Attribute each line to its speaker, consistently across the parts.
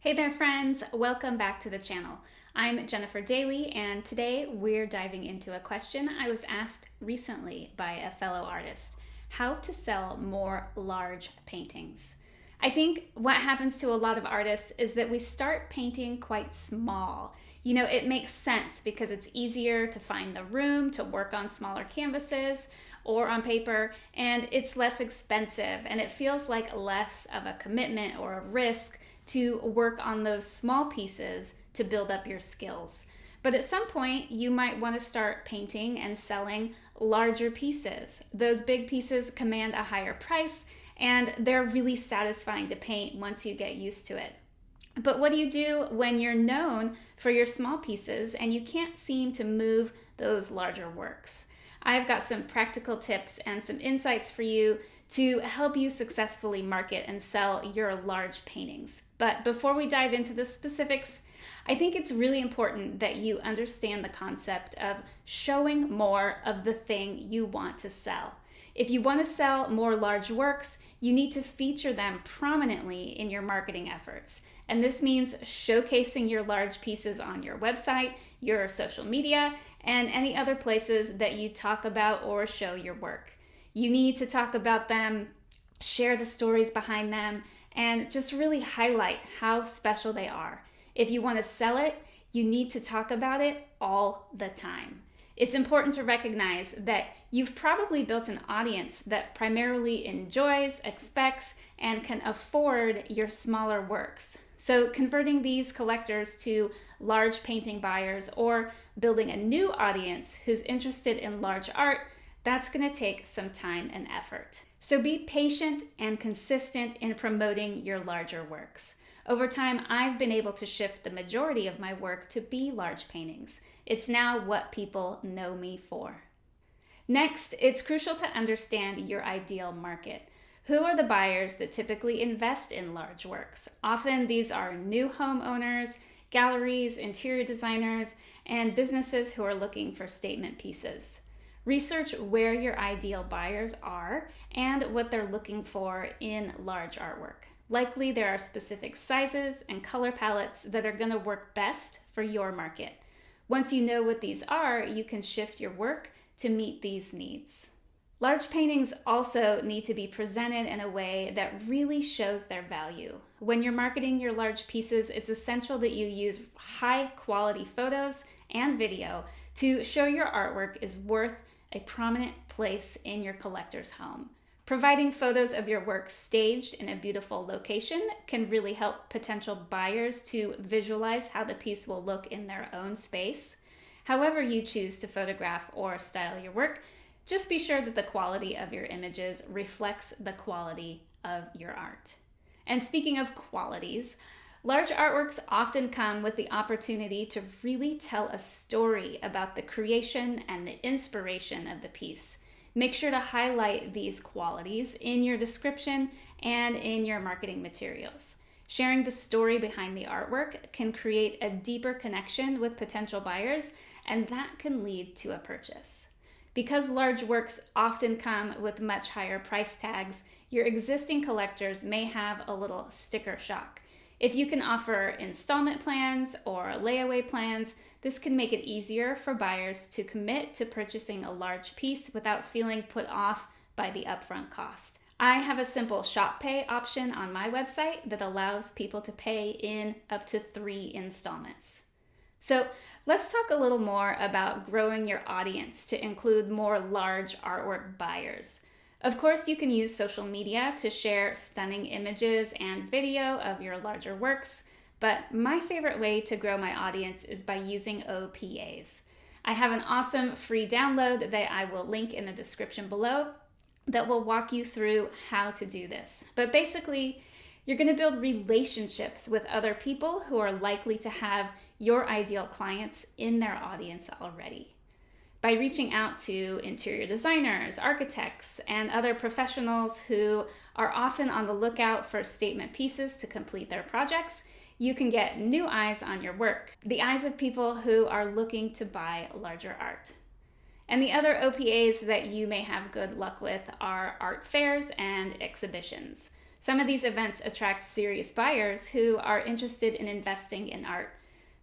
Speaker 1: Hey there, friends! Welcome back to the channel. I'm Jennifer Daly, and today we're diving into a question I was asked recently by a fellow artist: how to sell more large paintings. I think what happens to a lot of artists is that we start painting quite small. It makes sense because it's easier to find the room to work on smaller canvases or on paper, and it's less expensive, and it feels like less of a commitment or a risk to work on those small pieces to build up your skills. But at some point, you might want to start painting and selling larger pieces. Those big pieces command a higher price, and they're really satisfying to paint once you get used to it. But what do you do when you're known for your small pieces and you can't seem to move those larger works? I've got some practical tips and some insights for you to help you successfully market and sell your large paintings. But before we dive into the specifics, I think it's really important that you understand the concept of showing more of the thing you want to sell. If you want to sell more large works, you need to feature them prominently in your marketing efforts. And this means showcasing your large pieces on your website, your social media, and any other places that you talk about or show your work. You need to talk about them, share the stories behind them, and just really highlight how special they are. If you want to sell it, you need to talk about it all the time. It's important to recognize that you've probably built an audience that primarily enjoys, expects, and can afford your smaller works. So converting these collectors to large painting buyers or building a new audience who's interested in large art, that's going to take some time and effort. So be patient and consistent in promoting your larger works. Over time, I've been able to shift the majority of my work to be large paintings. It's now what people know me for. Next, it's crucial to understand your ideal market. Who are the buyers that typically invest in large works? Often these are new homeowners, galleries, interior designers, and businesses who are looking for statement pieces. Research where your ideal buyers are and what they're looking for in large artwork. Likely there are specific sizes and color palettes that are going to work best for your market. Once you know what these are, you can shift your work to meet these needs. Large paintings also need to be presented in a way that really shows their value. When you're marketing your large pieces, it's essential that you use high quality photos and video to show your artwork is worth a prominent place in your collector's home. Providing photos of your work staged in a beautiful location can really help potential buyers to visualize how the piece will look in their own space. However you choose to photograph or style your work, just be sure that the quality of your images reflects the quality of your art. And speaking of qualities, large artworks often come with the opportunity to really tell a story about the creation and the inspiration of the piece. Make sure to highlight these qualities in your description and in your marketing materials. Sharing the story behind the artwork can create a deeper connection with potential buyers, and that can lead to a purchase. Because large works often come with much higher price tags, your existing collectors may have a little sticker shock. If you can offer installment plans or layaway plans, this can make it easier for buyers to commit to purchasing a large piece without feeling put off by the upfront cost. I have a simple shop pay option on my website that allows people to pay in up to 3 installments. So let's talk a little more about growing your audience to include more large artwork buyers. Of course, you can use social media to share stunning images and video of your larger works, but my favorite way to grow my audience is by using OPAs. I have an awesome free download that I will link in the description below that will walk you through how to do this. But basically, you're going to build relationships with other people who are likely to have your ideal clients in their audience already. By reaching out to interior designers, architects, and other professionals who are often on the lookout for statement pieces to complete their projects, you can get new eyes on your work, the eyes of people who are looking to buy larger art. And the other OPAs that you may have good luck with are art fairs and exhibitions. Some of these events attract serious buyers who are interested in investing in art.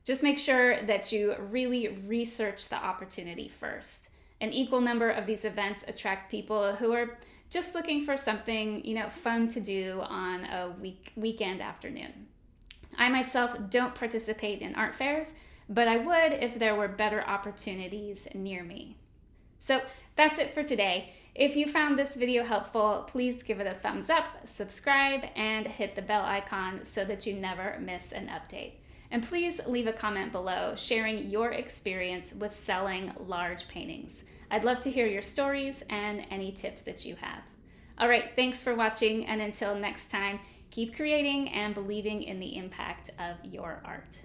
Speaker 1: Just make sure that you really research the opportunity first. An equal number of these events attract people who are just looking for something, fun to do on a weekend afternoon. I myself don't participate in art fairs, but I would if there were better opportunities near me. So that's it for today. If you found this video helpful, please give it a thumbs up, subscribe, and hit the bell icon so that you never miss an update. And please leave a comment below sharing your experience with selling large paintings. I'd love to hear your stories and any tips that you have. All right, thanks for watching, and until next time, keep creating and believing in the impact of your art.